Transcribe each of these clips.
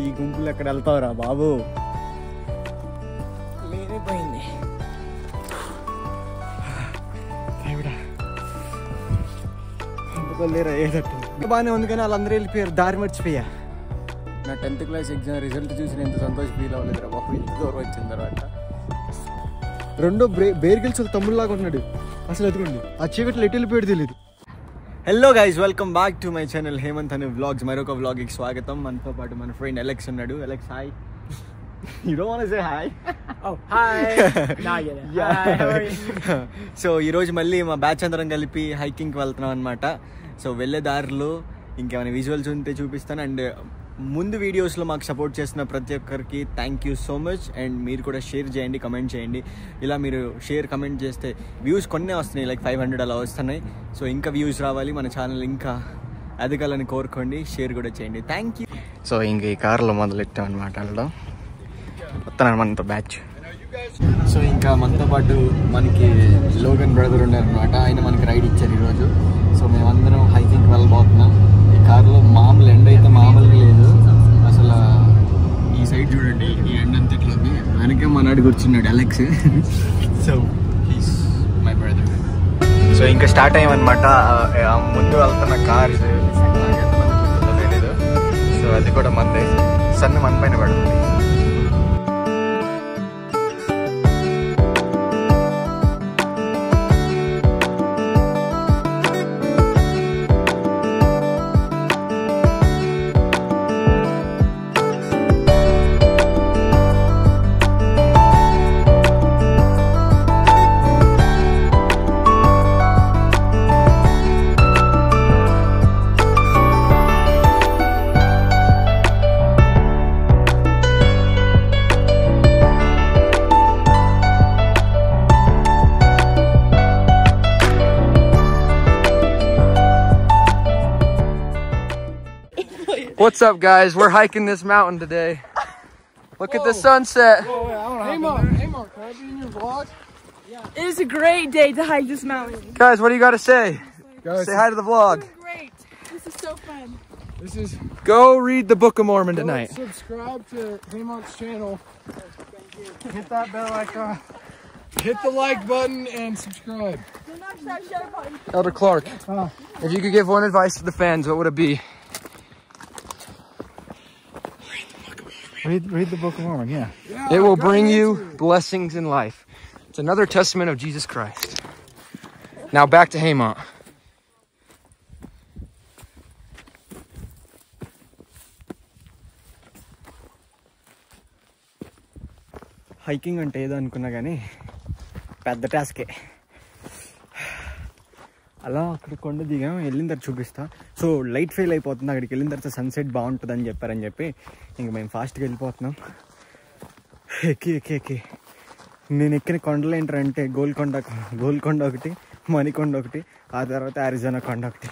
ఈ గుంపులు ఎక్కడ వెళ్తావురా బాబు? లేనిపోయింది. లేరా ఏదట్టు బాగానే ఉంది కానీ వాళ్ళందరూ వెళ్ళిపోయారు, దారి మర్చిపోయా. నా 10th క్లాస్ ఎగ్జామ్ రిజల్ట్ చూసి నేను ఎంత సంతోషం ఫీల్ అవ్వలేదురా బాబు. ఇంత దూరం వచ్చిన తర్వాత రెండో బేర్గిల్స్ తమ్ముళ్ళలాగా ఉన్నాడు అసలు. ఎదుగుండి ఆ చీకట్లో ఎటు వెళ్ళిపోయాడు తెలియదు. Hello guys, welcome back to my channel Hemanth అనే వ్లాగ్స్. మరొక వ్లాగ్కి స్వాగతం. మనతో పాటు మన ఫ్రెండ్ అలెక్స్ ఉన్నాడు. Alex hi. You don't want to say hi? Oh, hi. Nah, yeah. Hi, how are you? So ఈరోజు మళ్ళీ మా బ్యాచ్ అందరం కలిపి హైకింగ్కి వెళ్తున్నాం అనమాట. సో వెళ్ళే దారిలో ఇంకేమైనా విజువల్స్ ఉంటే చూపిస్తాను. అండ్ ముందు వీడియోస్లో మాకు సపోర్ట్ చేసిన ప్రతి ఒక్కరికి thank you so much. And మీరు కూడా షేర్ చేయండి, కమెంట్ చేయండి. ఇలా మీరు షేర్ కమెంట్ చేస్తే వ్యూస్ కొన్నే వస్తున్నాయి, లైక్ 500 అలా వస్తున్నాయి. సో ఇంకా వ్యూస్ రావాలి, మన ఛానల్ ఇంకా ఎదగాలని కోరుకోండి. షేర్ కూడా చేయండి. Thank you. సో ఇంక ఈ కార్లో మొదలెట్టాం అనమాట వెళ్ళడం. వస్తున్నాను మనతో బ్యాచ్. సో ఇంకా మనతో పాటు మనకి లోగన్ బ్రదర్ ఉన్నారనమాట. ఆయన మనకి రైడ్ ఇచ్చారు ఈరోజు. సో మేమందరం హైకింగ్కి వెళ్ళబోతున్నాం. ఈ కార్లో మామూలు ఎండ అయితే మామూలుగా లేదు అసలు. ఈ సైడ్ చూడండి, ఈ ఎండ అంతట్లోకి వెనకే మనడు కూర్చున్నాడు Alex. So he's my brother. So ఇంకా స్టార్ట్ అయ్యామన్నమాట. ముందు వెళ్తున్న కార్ తెలీదు. సో అది కూడా మందే. సన్న మన పైన పడుతుంది. What's up, guys? We're hiking this mountain today. Look at the sunset. Hey Mark, can I be in your vlog? Yeah. It is a great day to hike this mountain. Guys, what do you got to say? Guys, Say hi to the vlog. This is great. This is so fun. this is Go read the Book of Mormon tonight. Subscribe to Haymont's channel. Hit that bell icon. Hit the like button and subscribe. Elder Clark, if you could give one advice to the fans, what would it be? Read the Book of Mormon, yeah. It will bring you blessings in life. It's another testament of Jesus Christ. Now back to Haymont. Hiking అంటే ఏదో అనుకున్నా కానీ పెద్ద టాస్కే. అలా అక్కడ కొండ దిగాం. వెళ్ళిన తర్వాత చూపిస్తా. సో లైట్ ఫెయిల్ అయిపోతుంది. అక్కడికి వెళ్ళిన తర్వాత సన్సెట్ బాగుంటుందని చెప్పి ఇంక మేము ఫాస్ట్గా వెళ్ళిపోతున్నాం. ఎక్కి నేను ఎక్కిన కొండలు ఏంటంటే గోల్కొండ ఒకటి, మణికొండ ఒకటి, ఆ తర్వాత అరిజోనా కొండ ఒకటి.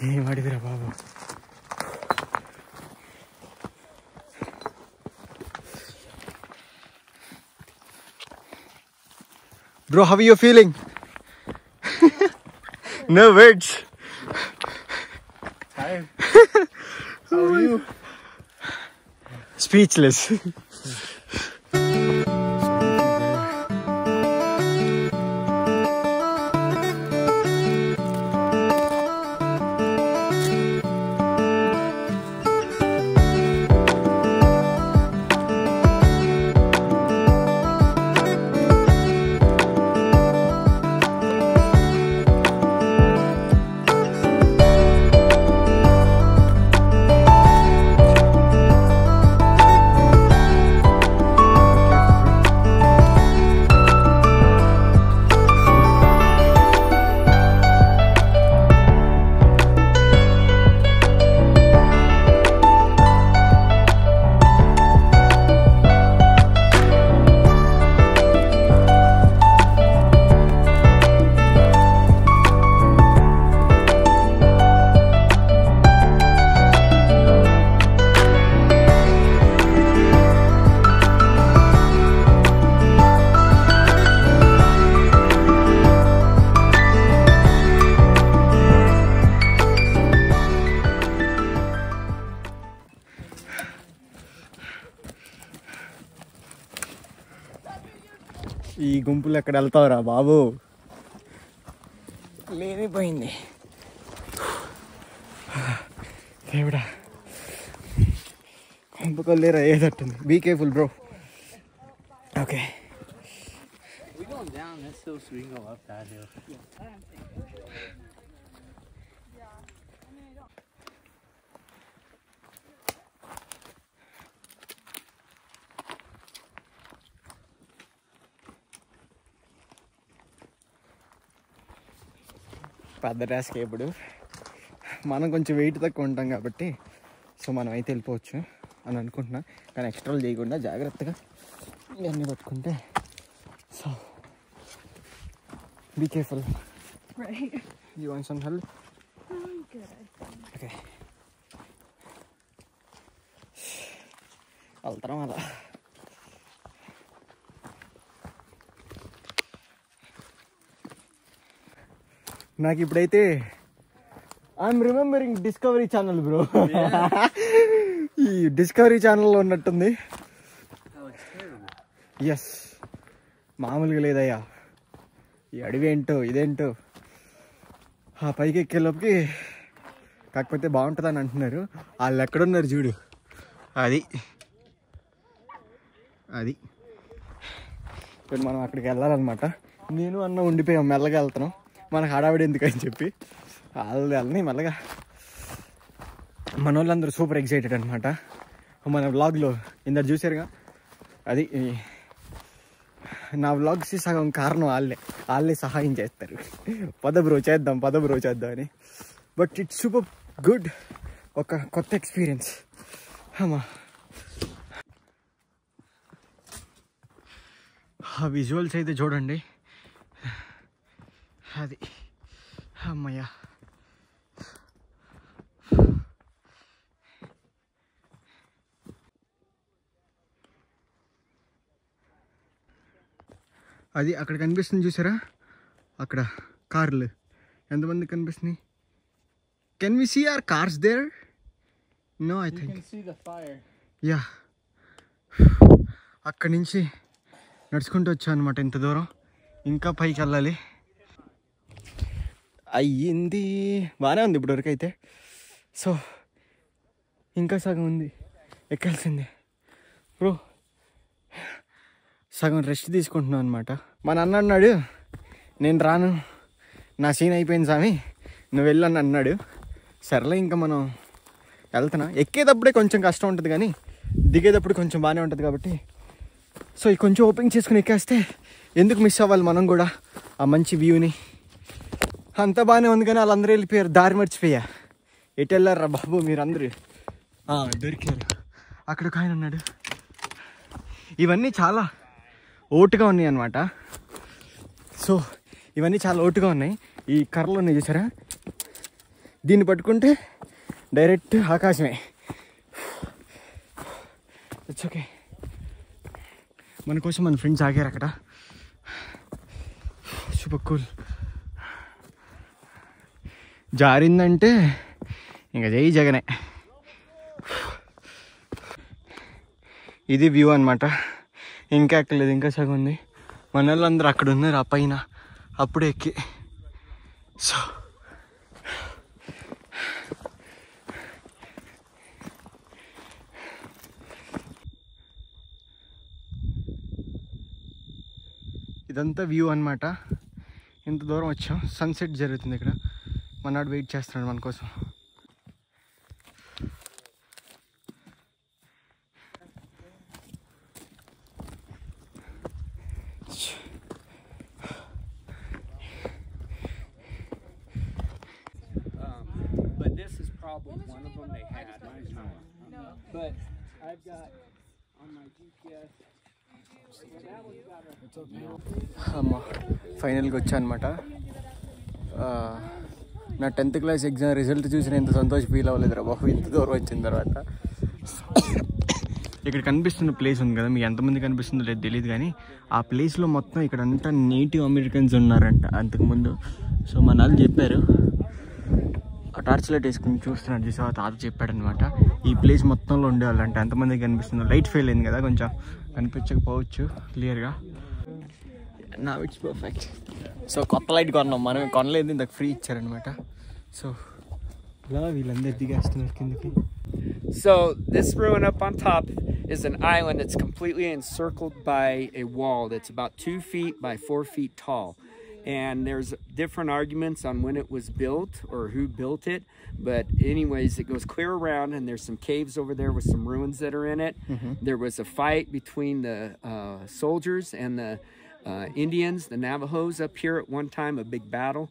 ఏం అడిగిరా బాబు. Bro, how are you feeling? No words. Tired. How are you? Speechless. ఈ గుంపులు ఎక్కడ వెళ్తావురా బాబు, లేనిపోయింది దేవుడా. గుంపుకొల్లేరా ఏదట్టుంది. Be careful bro. Okay We going down this hill so we can go up that hill. పెద్ద టాస్క్ ఇప్పుడు. మనం కొంచెం వెయిట్ తక్కువ ఉంటాం కాబట్టి సో మనం అయితే వెళ్ళిపోవచ్చు అని అనుకుంటున్నా. కానీ ఎక్స్ట్రాలు చేయకుండా జాగ్రత్తగా ఇవన్నీ పట్టుకుంటే. So be careful. Right. You want some help? I'm good. Okay వెళ్తాం అలా. నాకు ఇప్పుడైతే I'm remembering Discovery channel bro. ఈ డిస్కవరీ ఛానల్లో ఉన్నట్టుంది. ఎస్, మామూలుగా లేదయ్యా. ఈ అడవి ఏంటో ఇదేంటో. ఆ పైకి ఎక్కేలోపుకి కాకపోతే బాగుంటుందని అంటున్నారు. వాళ్ళు ఎక్కడున్నారు చూడు, అది అది ఇప్పుడు మనం అక్కడికి వెళ్ళాలన్నమాట. నేను అన్న ఉండిపోయాం, మెల్లగా వెళ్తున్నాం. మనకు హడావిడి ఎందుకని చెప్పి వాళ్ళు వెళ్ళని మెల్లగా. మన వాళ్ళందరూ సూపర్ ఎక్సైటెడ్ అనమాట. మన వ్లాగ్లో ఇందరు చూసారుగా, అది నా వ్లాగ్స్ సగం కారణం వాళ్ళే సహాయం చేస్తారు. పద బ్రో చేద్దాం అని. బట్ ఇట్స్ సూపర్ గుడ్, ఒక కొత్త ఎక్స్పీరియన్స్. అమ్మా ఆ విజువల్స్ అయితే చూడండి, అది అమ్మయ్య. అది అక్కడ కనిపిస్తుంది చూసారా, అక్కడ కార్లు ఎంతమంది కనిపిస్తున్నాయి? Can we see are cars there? No I think. Yeah, అక్కడి నుంచి నడుచుకుంటూ వచ్చాను అనమాట. ఇంత దూరం ఇంకా పైకి వెళ్ళాలి. అయ్యింది, బాగానే ఉంది ఇప్పటివరకు అయితే. సో ఇంకా సగం ఉంది ఎక్కాల్సిందే బ్రో. సగం రెస్ట్ తీసుకుంటున్నాను అనమాట. మా నాన్న అన్నాడు, నేను రాను, నా సీన్ అయిపోయింది స్వామి, నువ్వు వెళ్ళని అన్నాడు. సర్లే ఇంకా మనం వెళ్తున్నా. ఎక్కేటప్పుడే కొంచెం కష్టం ఉంటుంది కానీ దిగేటప్పుడు కొంచెం బాగానే ఉంటుంది కాబట్టి సో ఇది కొంచెం ఓపెన్ చేసుకుని ఎక్కేస్తే ఎందుకు మిస్ అవ్వాలి మనం కూడా ఆ మంచి వ్యూని. అంతా బాగానే ఉంది కానీ వాళ్ళందరూ వెళ్ళిపోయారు, దారి మర్చిపోయా. ఎటు వెళ్ళారా బాబు మీరందరూ? దొరికారు. అక్కడ ఒక ఆయన ఉన్నాడు. ఇవన్నీ చాలా ఓటుగా ఉన్నాయి అన్నమాట. సో ఇవన్నీ చాలా ఓటుగా ఉన్నాయి. ఈ కర్రలు ఉన్నాయి చూసారా, దీన్ని పట్టుకుంటే డైరెక్ట్ ఆకాశమే. It's okay. మన కోసం మన ఫ్రెండ్స్ ఆగారు అక్కడ. Super cool. జారిందంటే ఇంకా జై జగనే. ఇది వ్యూ అనమాట. ఇంకా ఎక్కలేదు, ఇంకా సగం ఉంది. మన వాళ్ళందరూ అక్కడ ఉన్నారు ఆ పైన, అప్పుడే ఎక్కి. సో ఇదంతా వ్యూ అనమాట. ఇంత దూరం వచ్చాం, సన్సెట్ జరుగుతుంది ఇక్కడ. మనాడు వెయిట్ చేస్తున్నాడు మన కోసం. But this is probably one of them they had. But I've got on my GPS. అమ్మా ఫైనల్గా వచ్చా అనమాట. నా 10th క్లాస్ ఎగ్జామ్ రిజల్ట్ చూసి నేను ఎంత సంతోషం ఫీల్ అవ్వలేదురా బాబు ఇంత దూరం వచ్చిన తర్వాత. ఇక్కడ కనిపిస్తున్న ప్లేస్ ఉంది కదా, మీకు ఎంతమంది కనిపిస్తుందో లేదు తెలియదు కానీ ఆ ప్లేస్లో మొత్తం ఇక్కడ అంతా నేటివ్ అమెరికన్స్ ఉన్నారంట అంతకుముందు. సో మన వాళ్ళు చెప్పారు, ఆ టార్చ్ లైట్ వేసుకుని చూస్తున్నాడు చూసా, తాత చెప్పాడనమాట. ఈ ప్లేస్ మొత్తంలో ఉండేవాళ్ళంట. ఎంతమందికి కనిపిస్తుందో, లైట్ ఫెయిల్ అయింది కదా కొంచెం కనిపించకపోవచ్చు క్లియర్గా. నా ఇట్స్ పర్ఫెక్ట్. సో కొత్త లైట్ కొన్నాం, మనం కొనలేదు, ఇంతకు ఫ్రీ ఇచ్చారనమాట. సో ఇలా వీళ్ళందరూ దిగేస్తున్నారు కిందకి. So this ruin up on top is an island that's completely encircled by a wall that's about 2 feet by 4 feet tall. And there's different arguments on when it was built or who built it. But anyways, it goes clear around, and there's some caves over there with some ruins that are in it. There was a fight between the soldiers and the Indians, the Navajos up here at one time, a big battle.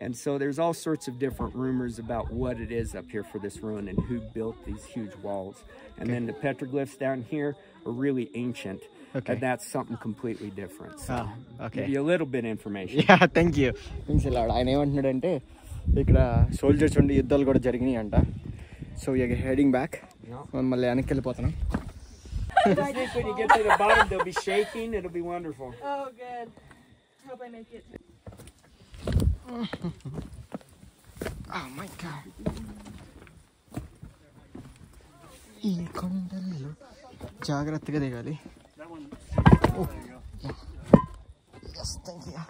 And so there's all sorts of different rumors about what it is up here for this ruin and who built these huge walls. And then the petroglyphs down here are really ancient. And that's something completely different. So give you a little bit of information. Yeah, thank you. ఆయన ఏమంటున్నాడంటే ఇక్కడ soldiers ఉండి యుద్ధాలు కూడా జరిగినాయి అంట. So ఇక heading back, మళ్ళీ వెనక్కి వెళ్ళిపోతున్నాం. Just think when you get to the bottom, they'll be shaking. It'll be wonderful. Oh, good. Hope I make it. Oh my God. ఈ కొండల్లో జాగ్రత్తగా దిగాలి. Oh. Yes, thank you.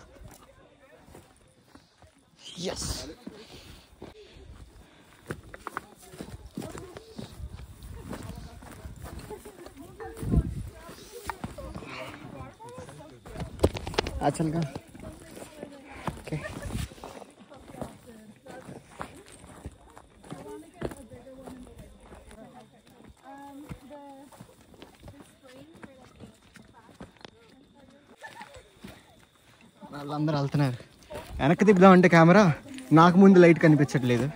Yes. Achalga. Okay. వాళ్ళందరూ వెళ్తున్నారు. వెనక్కి తిప్పుదామంటే కెమెరా నాకు ముందు light కనిపించట్లేదు,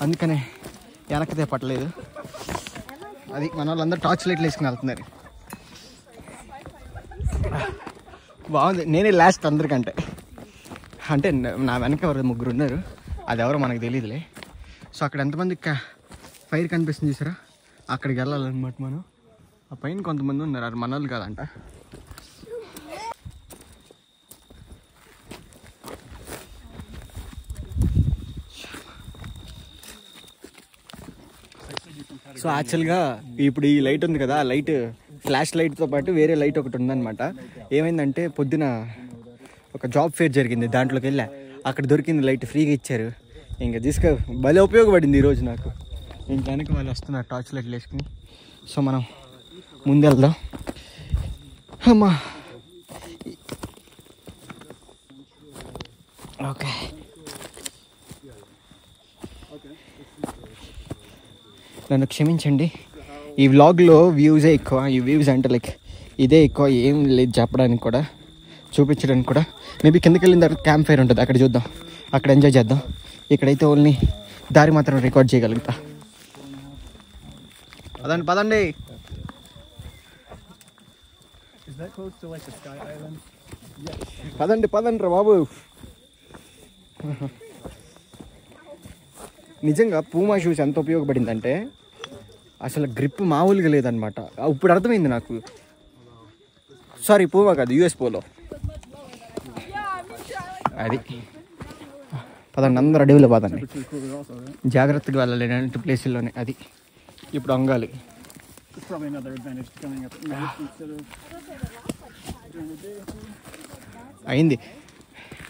అందుకనే వెనక్కి తిప్పట్లేదు. అది మన వాళ్ళందరూ టార్చ్ లైట్లు వేసుకుని వెళ్తున్నారు. బాగుంది. నేనే లాస్ట్ అందరికంటే, అంటే నా వెనక ఎవరు ముగ్గురు ఉన్నారు, అది ఎవరో మనకు తెలియదులే. సో అక్కడ ఎంతమంది ఫైర్ కనిపిస్తుంది చూసారా, అక్కడికి వెళ్ళాలన్నమాట మనం. ఆ పైన కొంతమంది ఉన్నారు, అది మన వాళ్ళు కాదంట. సో యాక్చువల్గా ఇప్పుడు ఈ లైట్ ఉంది కదా, ఆ లైట్ ఫ్లాష్ లైట్తో పాటు వేరే లైట్ ఒకటి ఉందన్నమాట. ఏమైందంటే పొద్దున ఒక జాబ్ ఫేర్ జరిగింది, దాంట్లోకి వెళ్ళా, అక్కడ దొరికింది లైట్, ఫ్రీగా ఇచ్చారు. ఇంకా భలే ఉపయోగపడింది ఈరోజు నాకు. ఇంక వెనక వాళ్ళు వస్తున్నారు టార్చ్ లైట్లు వేసుకుని. సో మనం ముందు వెళ్దాం. అమ్మా ఓకే. నన్ను క్షమించండి, ఈ వ్లాగ్లో వ్యూసే ఎక్కువ. ఈ వ్యూస్ అంటే లైక్ ఇదే ఎక్కువ, ఏం లేదు చెప్పడానికి కూడా, చూపించడానికి కూడా. మేబీ కిందకి వెళ్ళిన తర్వాత క్యాంప్ ఫైర్ ఉంటుంది, అక్కడ చూద్దాం, అక్కడ ఎంజాయ్ చేద్దాం. ఇక్కడైతే ఓన్లీ దారి మాత్రం రికార్డ్ చేయగలుగుతా. పదండి పదండి. పదండి పదండి రా బాబు. నిజంగా పూమా షూస్ ఎంత ఉపయోగపడిందంటే అసలు గ్రిప్ మామూలుగా లేదనమాట. ఇప్పుడు అర్థమైంది నాకు. సారీ, పూమా కాదు, యూఎస్ పోలో. అది పదండి, అందరు అడవిలో పదండి, జాగ్రత్తగా వెళ్ళాలి ఇలాంటి ప్లేసుల్లోనే. అది ఇప్పుడు అంగాలి. అయింది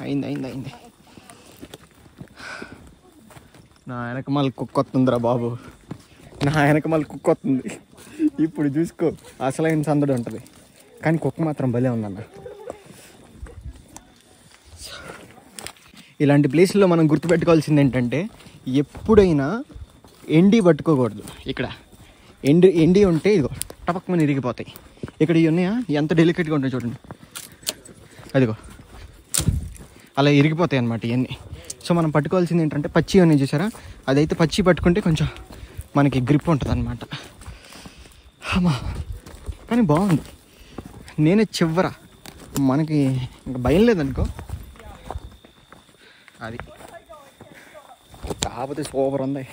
అయింది అయింది అయింది. నా వెనక మళ్ళీ కుక్క వస్తుందిరా బాబు, నా వెనక మళ్ళీ కుక్క వస్తుంది. ఇప్పుడు చూసుకో, అసలైన సందడి ఉంటుంది, కానీ కుక్క మాత్రం భలే ఉందన్న. ఇలాంటి ప్లేస్లో మనం గుర్తుపెట్టుకోవాల్సింది ఏంటంటే, ఎప్పుడైనా ఎండి పట్టుకోకూడదు. ఇక్కడ ఎండి ఉంటే ఇదిగో టపక్మని ఇరిగిపోతాయి. ఇక్కడ ఇవి ఉన్నాయా, ఎంత డెలికేట్గా ఉంటాయి చూడండి, అదిగో అలా ఇరిగిపోతాయి అన్నమాట ఇవన్నీ. సో మనం పట్టుకోవాల్సింది ఏంటంటే పచ్చి ఉన్నాయి చూసారా, అదైతే పచ్చి పట్టుకుంటే కొంచెం మనకి గ్రిప్ ఉంటుంది అనమాట. అమ్మా కానీ బాగుంది. నేనే చివర, మనకి ఇంకా భయం లేదనుకో. అది కాకపోతే సూపర్ ఉంది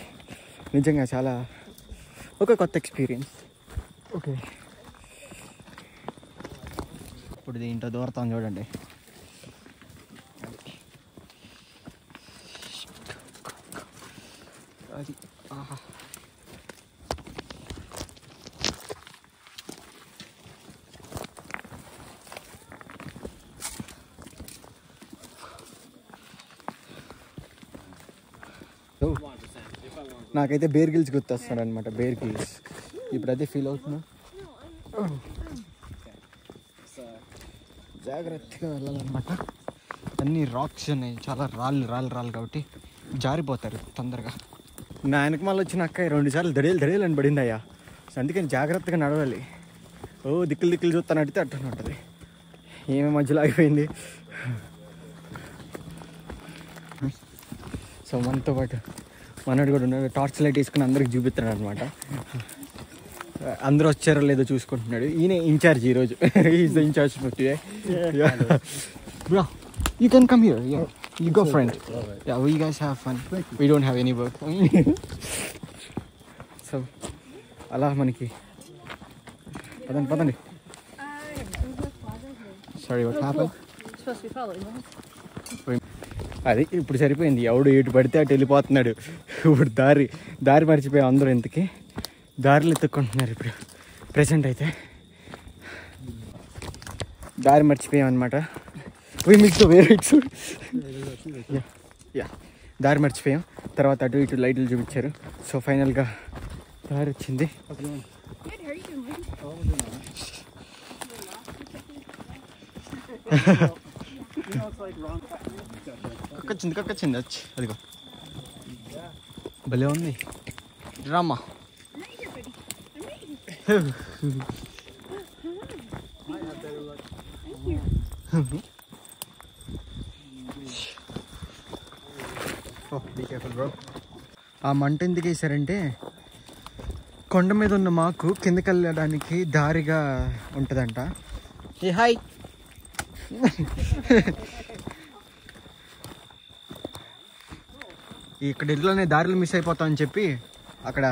నిజంగా, చాలా ఒక కొత్త ఎక్స్పీరియన్స్. ఓకే, ఇప్పుడు దీంట్లో దూరతాం చూడండి. అది ఆహా, నాకైతే బేర్ గిల్స్ గుర్తొస్తాడు అనమాట. బేర్ గిల్స్ ఇప్పుడైతే ఫీల్ అవుతున్నా. జాగ్రత్తగా వెళ్ళాలన్నమాట. అన్ని రాక్స్ ఉన్నాయి, చాలా రాళ్ళు కాబట్టి జారిపోతారు తొందరగా. నా వెనక మళ్ళీ వచ్చిన అక్క 2 సార్లు దడేలు అని పడింది అయ్యా. అందుకని జాగ్రత్తగా నడవాలి. దిక్కులు చూస్తాను అడితే అట్లా ఉంటుంది. ఏమేమి మధ్యలో ఆగిపోయింది. సో మనతో పాటు మనోడు కూడా ఉన్నాడు. టార్చ్ లైట్ వేసుకుని అందరికి చూపిస్తున్నాడు అనమాట. అందరూ వచ్చారో లేదో చూసుకుంటున్నాడు. ఈయన ఇన్ఛార్జ్ ఈరోజు. Is the incharge for today. Bro, you can come here. Yeah, you go, friend. Yeah, we guys have fun. We don't have any work. So, అలా మనకి పదండి. Sorry, what happened? Supposed to be following us. అది ఇప్పుడు సరిపోయింది. ఎవడు ఎటు పడితే అటు వెళ్ళిపోతున్నాడు. ఇప్పుడు దారి మర్చిపోయాం అందరూ. ఇంతకీ దారిలో ఎత్తుక్కుంటున్నారు ఇప్పుడు ప్రెసెంట్ అయితే. దారి మర్చిపోయాం అనమాట. దారి మర్చిపోయాం. తర్వాత అటు ఇటు లైట్లు చూపించారు. సో ఫైనల్గా దారి వచ్చింది. కక్కొచ్చింది వచ్చి. అదిగో భలే ఉంది డ్రామా. ఆ మంట ఎందుకు వేసారంటే కొండ మీద ఉన్న మాకు కిందకి వెళ్ళడానికి దారిగా ఉంటుందంట. ఏ హాయ్. ఇక్కడ ఇట్లనే దారిలో మిస్ అయిపోతామని చెప్పి అక్కడ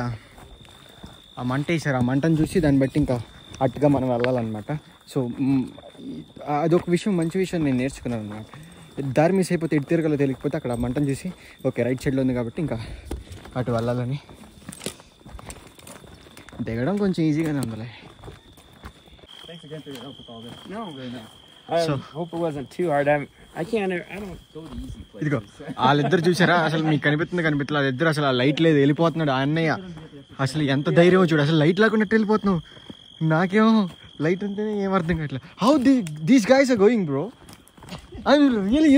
ఆ మంట వేసారు. ఆ మంటను చూసి దాన్ని బట్టి ఇంకా అట్టుగా మనం వెళ్ళాలన్నమాట. సో అదొక విషయం, మంచి విషయం నేను నేర్చుకున్నాను అనమాట. దారి మిస్ అయిపోతే ఇటు తిరగలో తెలియకపోతే అక్కడ మంటను చూసి ఓకే రైట్ సైడ్లో ఉంది కాబట్టి ఇంకా అటు వెళ్ళాలని. దిగడం కొంచెం ఈజీగానే ఉందిలే. I hope it wasn't too hard. I don't go to easy places. ఇదిగో వాళ్ళిద్దరు చూసారా? అసలు మీకు కనిపిస్తుంది వాళ్ళిద్దరు అసలు ఆ లైట్ లేదు, వెళ్ళిపోతున్నాడు ఆ అన్నయ్య. అసలు ఎంత ధైర్యం చూడు, అసలు లైట్ లేకుండా వెళ్ళిపోతున్నావు. నాకేమో లైట్ ఉంటేనే ఏం అర్థం కావట్లేదు. How these guys are going bro? I really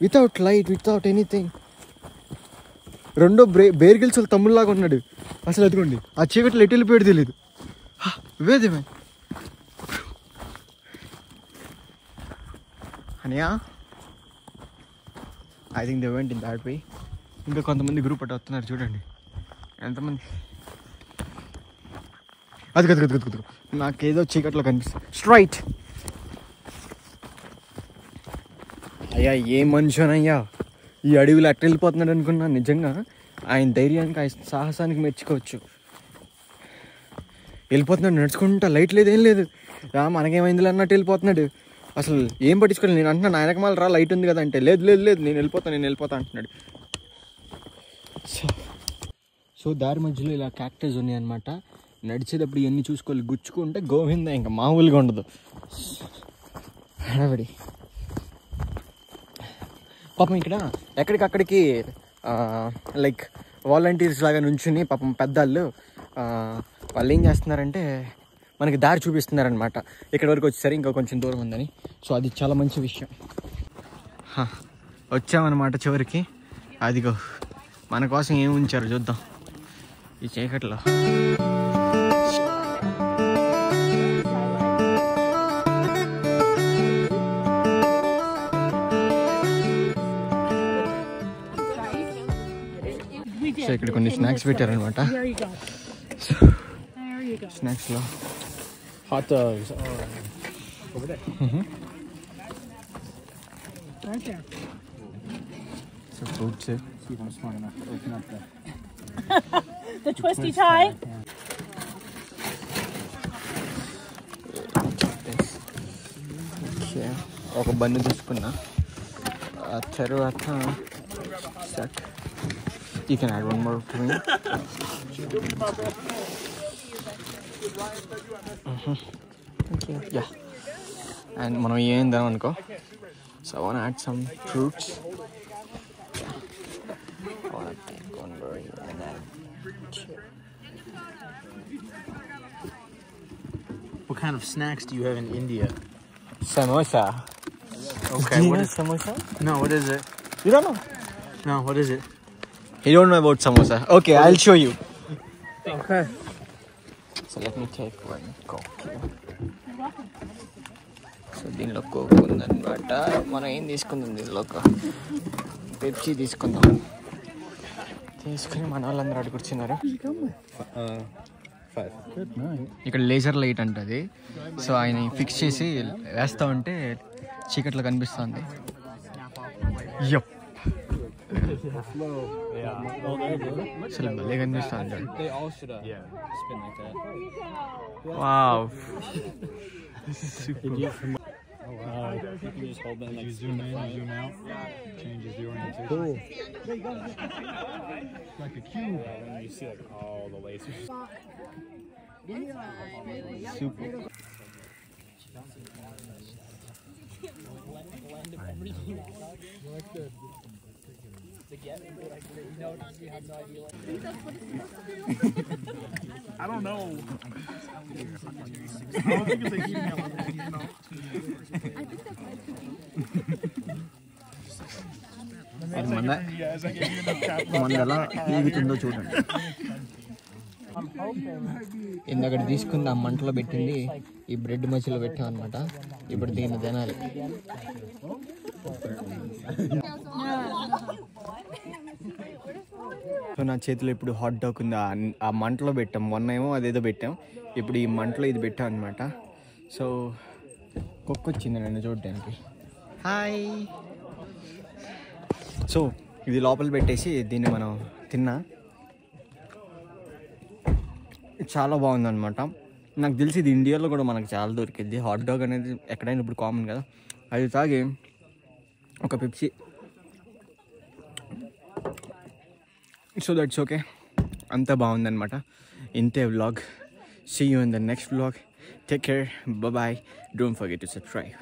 without light, without anything. రెండో బేర్ గిల్స్ వాళ్ళ తమ్ముళ్ళలాగా ఉన్నాడు. అసలు అదిగోండి ఆ చీకట్లో ఎటు వెళ్ళిపోయాడు తెలియదు. వేదేమే అనియా, I think they went in that way. ఇంకా కొంతమంది గ్రూప్ అటు వస్తున్నారు చూడండి ఎంతమంది. అది కదు నాకేదో చీకట్లో కనిపిస్తుంది. స్ట్రైట్ అయ్యా, ఏ మనుషునయ్యా ఈ అడవిలో అట్ట వెళ్ళిపోతున్నాడు అనుకున్నా. నిజంగా ఆయన ధైర్యానికి, ఆయన సాహసానికి మెచ్చుకోవచ్చు. వెళ్ళిపోతున్నాడు నడుచుకుంటా, లైట్ లేదు ఏం లేదు. మనకేమైందిలే అన్నట్టు వెళ్ళిపోతున్నాడు. అసలు ఏం పట్టించుకోలేదు. నేను అంటున్నా నాయనక మళ్ళీ రా లైట్ ఉంది కదా అంటే లేదు నేను వెళ్ళిపోతా అంటున్నాడు. సో దారి మధ్యలో ఇలా క్యాక్టస్ ఉన్నాయి అనమాట. నడిచేటప్పుడు ఇవన్నీ చూసుకోవాలి, గుచ్చుకుంటే గోవింద ఇంకా మామూలుగా ఉండదు. హడావిడి పాపం. ఇక్కడ ఎక్కడికక్కడికి లైక్ వాలంటీర్స్ లాగా నుంచుని పాపం పెద్దవాళ్ళు వాళ్ళు ఏం చేస్తున్నారంటే మనకి దారి చూపిస్తున్నారనమాట. ఇక్కడ వరకు వచ్చేసరి ఇంకా కొంచెం దూరం ఉందని. సో అది చాలా మంచి విషయం. వచ్చామన్నమాట చివరికి. అదిగో మన కోసం ఏమి ఉంచారు చూద్దాం ఈ చీకట్లో. సో ఇక్కడ కొన్ని స్నాక్స్ పెట్టారనమాట. స్నాక్స్లో Hot dogs are over there. Right there. So fruits. See if I'm smart enough to open up The twisty tie. Okay. ఒక బన్ను తీసుకున్నా. తర్వాత you can add one more to me. Okay. Yeah. And మనం ఏం తినాం అనుకో. So I want to add some fruits. corn and cornbread and then What kind of snacks do you have in India? samosa. Okay, Do you what know is samosa? No, what is it? You don't know? No, what is it? You don't know about samosa? Okay, I'll show you. Okay. So let me take one coke here. So దీనిలో coke ఉందన్నమాట. మనం ఏం తీసుకుందాం దీనిలో? Pepsi తీసుకుందాం. తీసుకుని మన వాళ్ళందరూ అటు కూర్చున్నారు. ఇక్కడ లేజర్ లైట్ అంటది. సో ఆయన ఫిక్స్ చేసి వేస్తా ఉంటే చీకట్లో కనిపిస్తుంది. యప్ అసలు భలే కనిపిస్తా ఉంటాడు. Wow You can just hold them like zoom in, zoom out, changes the orientation. Like a cube. And you see like all the lasers. Super. I don't know. I don't think it's a email. మన ఎలా ఈగుతుందో చూడండి. ఇందాక తీసుకుంది ఆ మంటలో పెట్టింది ఈ bread మధ్యలో పెట్టాం అనమాట. ఇప్పుడు దీన్ని తినాలి. సో నా చేతిలో ఇప్పుడు హాట్ డాగ్ ఉంది. ఆ మంటలో పెట్టాం. మొన్న ఏమో అదేదో పెట్టాం, ఇప్పుడు ఈ మంటలో ఇది పెట్టాం అనమాట. సో కుక్క వచ్చింది నన్ను చూడడానికి. హాయ్. సో ఇది లోపల పెట్టేసి దీన్ని మనం తిన్నా. చాలా బాగుందన్నమాట. నాకు తెలిసి ఇది ఇండియాలో కూడా మనకు చాలా దొరికిద్ది. హాట్ డాగ్ అనేది ఎక్కడైనా ఇప్పుడు కామన్ కదా. అది తాగి ఒక పెప్సీ. So that's okay. అంతా బాగుందన్నమాట. ఇంతే vlog. See you in the next vlog. Take care. Bye. Don't forget to subscribe.